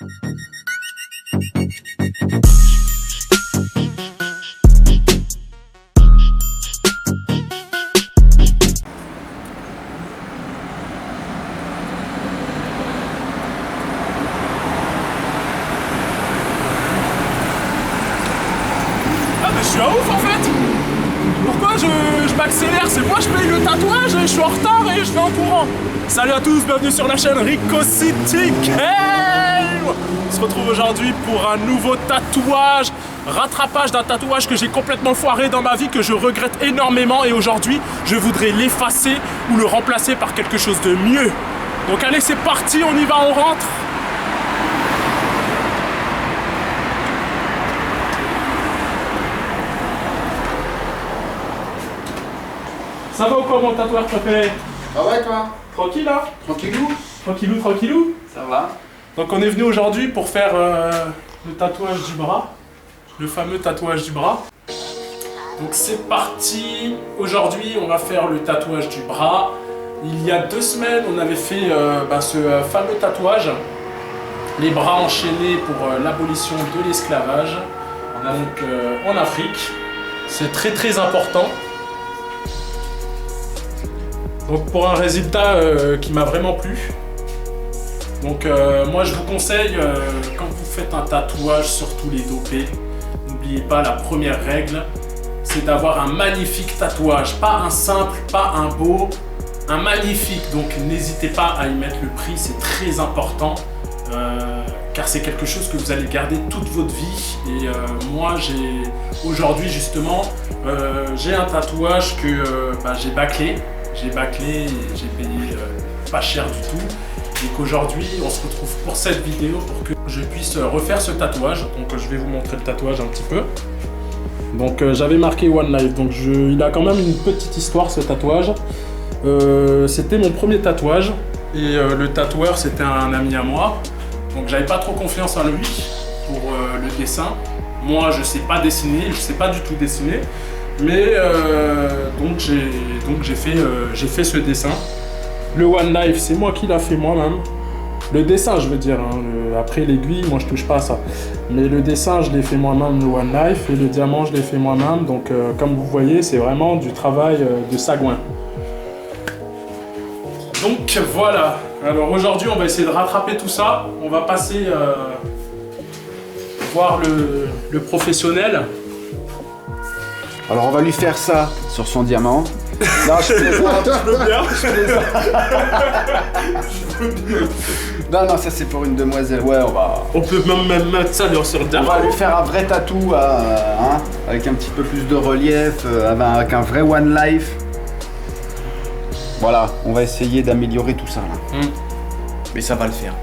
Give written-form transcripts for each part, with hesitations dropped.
Je suis un ouf en fait. Pourquoi je m'accélère? C'est moi je paye le tatouage et je suis en retard et je vais en courant. Salut à tous, bienvenue sur la chaîne Rico City Game. On se retrouve aujourd'hui pour un nouveau tatouage. Rattrapage d'un tatouage que j'ai complètement foiré dans ma vie, que je regrette énormément. Et aujourd'hui, je voudrais l'effacer ou le remplacer par quelque chose de mieux. Donc allez, c'est parti, on y va, on rentre. Ça va ou quoi mon tatoueur préféré? Ah ouais toi? Tranquille hein? Tranquillou? Tranquillou, tranquillou. Ça va. Donc on est venu aujourd'hui pour faire le tatouage du bras. Le fameux tatouage du bras. Donc c'est parti. Aujourd'hui on va faire le tatouage du bras. Il y a 2 semaines on avait fait ce fameux tatouage. Les bras enchaînés pour l'abolition de l'esclavage. Donc en Afrique. C'est très très important. Donc pour un résultat qui m'a vraiment plu. Donc moi je vous conseille, quand vous faites un tatouage, surtout les dopés, n'oubliez pas la première règle, c'est d'avoir un magnifique tatouage. Pas un simple, pas un beau, un magnifique. Donc n'hésitez pas à y mettre le prix, c'est très important. Car c'est quelque chose que vous allez garder toute votre vie. Et moi aujourd'hui justement, j'ai un tatouage que j'ai bâclé. J'ai bâclé et j'ai payé pas cher du tout. Et qu'aujourd'hui, on se retrouve pour cette vidéo pour que je puisse refaire ce tatouage. Donc je vais vous montrer le tatouage un petit peu. Donc j'avais marqué One Life. Donc il a quand même une petite histoire ce tatouage. C'était mon premier tatouage. Et le tatoueur, c'était un ami à moi. Donc j'avais pas trop confiance en lui pour le dessin. Moi, je sais pas dessiner, je sais pas du tout dessiner. Mais donc j'ai fait ce dessin. Le One Life, c'est moi qui l'a fait moi-même. Le dessin, je veux dire, hein, après l'aiguille, moi je touche pas à ça. Mais le dessin, je l'ai fait moi-même, le One Life, et le diamant, je l'ai fait moi-même. Donc comme vous voyez, c'est vraiment du travail de sagouin. Donc voilà. Alors aujourd'hui, on va essayer de rattraper tout ça. On va passer voir le professionnel. Alors on va lui faire ça sur son diamant. Non, je plaisante. Je veux bien. Non, ça c'est pour une demoiselle. Ouais, On peut même mettre ça sur le on diamant. va lui faire un vrai tatou avec un petit peu plus de relief, avec un vrai One Life. Voilà, on va essayer d'améliorer tout ça là. Mais ça va le faire.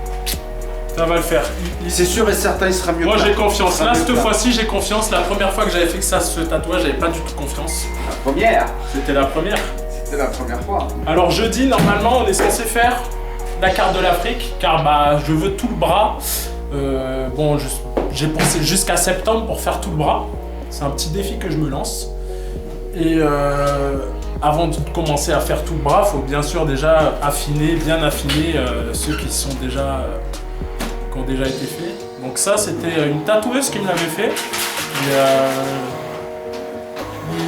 Ça va le faire. C'est sûr et certain, il sera mieux. Moi j'ai confiance. Là, cette fois-ci, j'ai confiance. La première fois que j'avais fait ce tatouage, j'avais pas du tout confiance. La première. C'était la première. C'était la première fois. Alors jeudi, normalement, on est censé faire la carte de l'Afrique, car je veux tout le bras. J'ai pensé jusqu'à septembre pour faire tout le bras. C'est un petit défi que je me lance. Et avant de commencer à faire tout le bras, il faut bien sûr déjà bien affiner ceux qui sont déjà qui ont déjà été faits. Donc ça, c'était une tatoueuse qui me l'avait fait.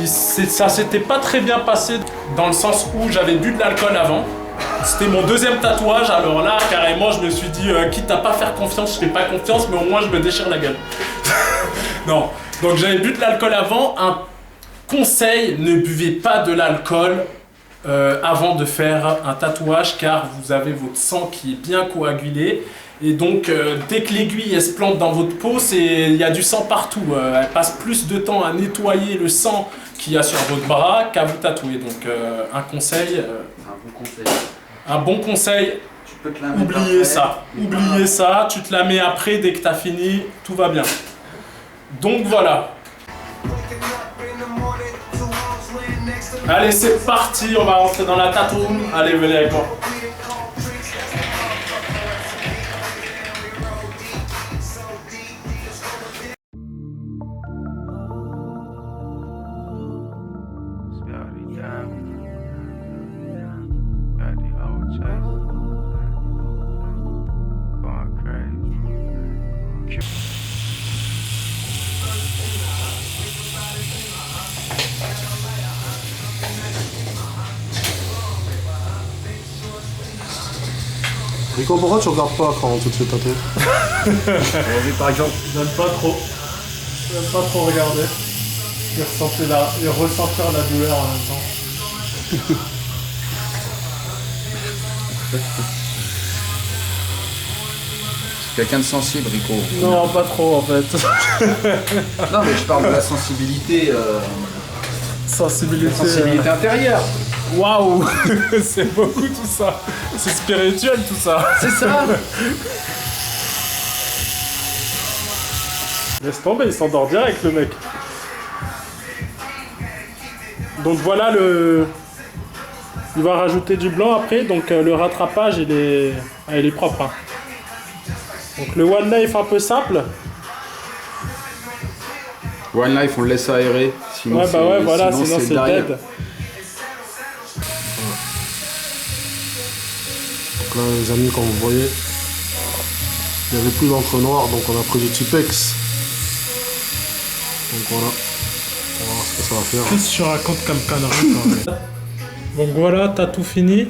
Ça s'était pas très bien passé dans le sens où j'avais bu de l'alcool avant. C'était mon 2e tatouage, alors là, carrément, je me suis dit, quitte à pas faire confiance, je fais pas confiance, mais au moins je me déchire la gueule. Non, donc j'avais bu de l'alcool avant. Un conseil, ne buvez pas de l'alcool avant de faire un tatouage, car vous avez votre sang qui est bien coagulé. Et donc, dès que l'aiguille se plante dans votre peau, il y a du sang partout. Elle passe plus de temps à nettoyer le sang qu'il y a sur votre bras qu'à vous tatouer. Donc, un conseil. Un bon conseil. Tu peux te la mettre oubliez après. ça. Oubliez ça. Tu te la mets après, dès que tu as fini, tout va bien. Donc voilà. Allez, c'est parti. On va rentrer dans la tattoo room. Allez, venez avec moi. Rico, pourquoi tu regardes pas quand tu te fais tatouer? Par exemple. J'aime pas trop. J'aime pas trop regarder. Et ressentir la douleur en même temps. Quelqu'un de sensible, Rico. Non, pas trop en fait. Non, mais je parle de la sensibilité. Sensibilité. Intérieure. Waouh. C'est beaucoup tout ça. C'est spirituel tout ça. C'est ça. Laisse tomber, il s'endort direct le mec. Donc voilà le... Il va rajouter du blanc après, donc le rattrapage il est propre. Hein. Donc le One Life un peu simple. One Life, on le laisse aérer. Sinon Ouais bah ouais voilà, sinon c'est derrière. dead. Donc là les amis, comme vous voyez, il n'y avait plus d'encre noire, donc on a pris du Tipex. Donc voilà, on va voir ce que ça va faire. Qu'est-ce que tu racontes comme connerie toi? Donc voilà, t'as tout fini.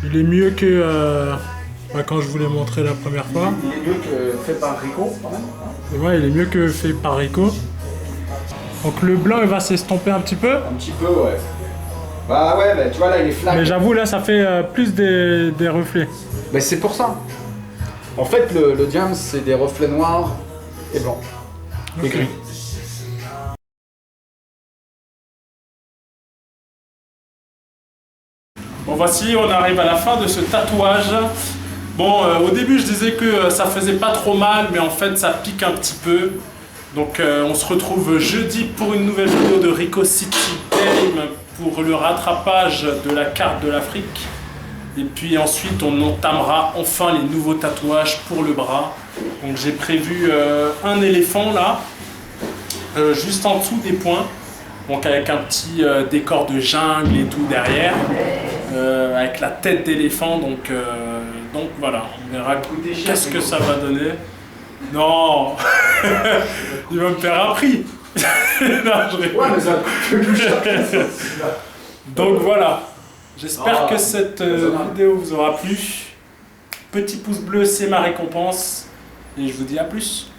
Il est mieux que quand je vous l'ai montré la première fois. Il est mieux que fait par Rico, quand même. Ouais, il est mieux que fait par Rico. Donc le blanc il va s'estomper un petit peu. Un petit peu, ouais. Bah ouais, bah, tu vois là, il est flag. Mais j'avoue là ça fait plus des reflets. Bah c'est pour ça. En fait, le diams, c'est des reflets noirs et blancs. Et Ok. gris. Bon voici, on arrive à la fin de ce tatouage. Bon, au début je disais que ça faisait pas trop mal, mais en fait ça pique un petit peu. Donc on se retrouve jeudi pour une nouvelle vidéo de Rico City Game pour le rattrapage de la carte de l'Afrique. Et puis ensuite on entamera enfin les nouveaux tatouages pour le bras. Donc j'ai prévu un éléphant là, juste en dessous des poings. Donc avec un petit décor de jungle et tout derrière. Avec la tête d'éléphant, donc voilà, on verra qu'est-ce que ça va donner. Non. Il va me faire un prix. Non, je rigole. Ouais, mais ça coûte plus cher que ça. Donc voilà, j'espère que cette vidéo vous aura plu. Petit pouce bleu, c'est ma récompense. Et je vous dis à plus.